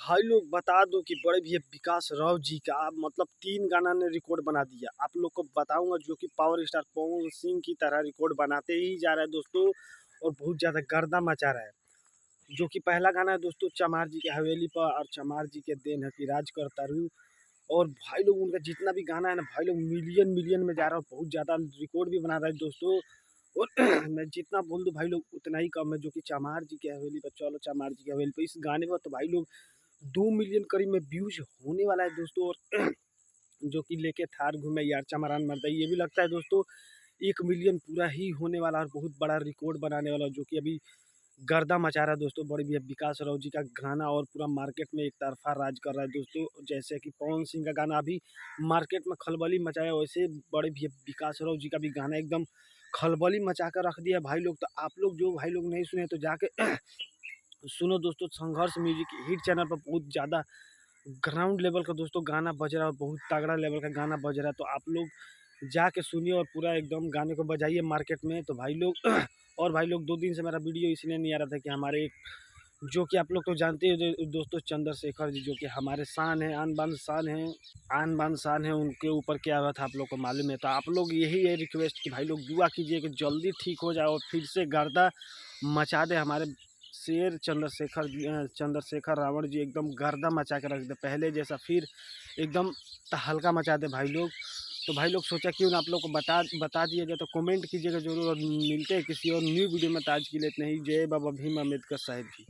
भाई लोग बता दो कि बड़े भैया विकास राव जी का मतलब 3 गाना ने रिकॉर्ड बना दिया। आप लोग को बताऊँगा जो कि पावर स्टार पवन सिंह की तरह रिकॉर्ड बनाते ही जा रहा है दोस्तों और बहुत ज़्यादा गर्दा मचा रहा है। जो कि पहला गाना है दोस्तों चमार जी की हवेली पर और चमार जी के देन है कि राज करता रू। और भाई लोग उनका जितना भी गाना है ना भाई लोग मिलियन में जा रहा है और बहुत ज़्यादा रिकॉर्ड भी बना रहा है दोस्तों। और मैं जितना बोल दूँ भाई लोग उतना ही कम है। जो कि चमार जी की हवेली पर चलो चमार जी की हवेली पर इस गाने पर तो भाई लोग 2 मिलियन करीब में व्यूज होने वाला है दोस्तों। और जो कि लेके थार घूमे यार चमरान मर्दा ये भी लगता है दोस्तों 1 मिलियन पूरा ही होने वाला और बहुत बड़ा रिकॉर्ड बनाने वाला जो कि अभी गर्दा मचा रहा है दोस्तों। बड़े भैया विकास राव जी का गाना और पूरा मार्केट में एक तरफा राज कर रहा है दोस्तों। जैसे कि पवन सिंह का गाना अभी मार्केट में खलबली मचाया वैसे बड़े भैया विकास राव जी का भी गाना एकदम खलबली मचा कर रख दिया भाई लोग। तो आप लोग जो भाई लोग नहीं सुने तो जाके सुनो दोस्तों। संघर्ष म्यूजिक हिट चैनल पर बहुत ज़्यादा ग्राउंड लेवल का दोस्तों गाना बज रहा है और बहुत तगड़ा लेवल का गाना बज रहा है। तो आप लोग जाके सुनिए और पूरा एकदम गाने को बजाइए मार्केट में। तो भाई लोग और भाई लोग 2 दिन से मेरा वीडियो इसलिए नहीं आ रहा था कि हमारे एक जो कि आप लोग तो जानते हो दोस्तों चंद्रशेखर जी जो कि हमारे शान है आन बान शान है उनके ऊपर क्या हुआ था आप लोग को मालूम है। तो आप लोग यही है रिक्वेस्ट कि भाई लोग दुआ कीजिए कि जल्दी ठीक हो जाए और फिर से गर्दा मचा दे हमारे शेर चंद्रशेखर रावण जी एकदम गर्दा मचा के रख दे पहले जैसा फिर एकदम तहलका मचा दे भाई लोग। तो भाई लोग सोचा क्यों ना आप लोग को बता दिया जाए। तो कमेंट कीजिएगा जरूर और मिलते हैं किसी और न्यू वीडियो में। आज के लिए इतना ही। जय बाबा भीम अम्बेडकर साहिब जी।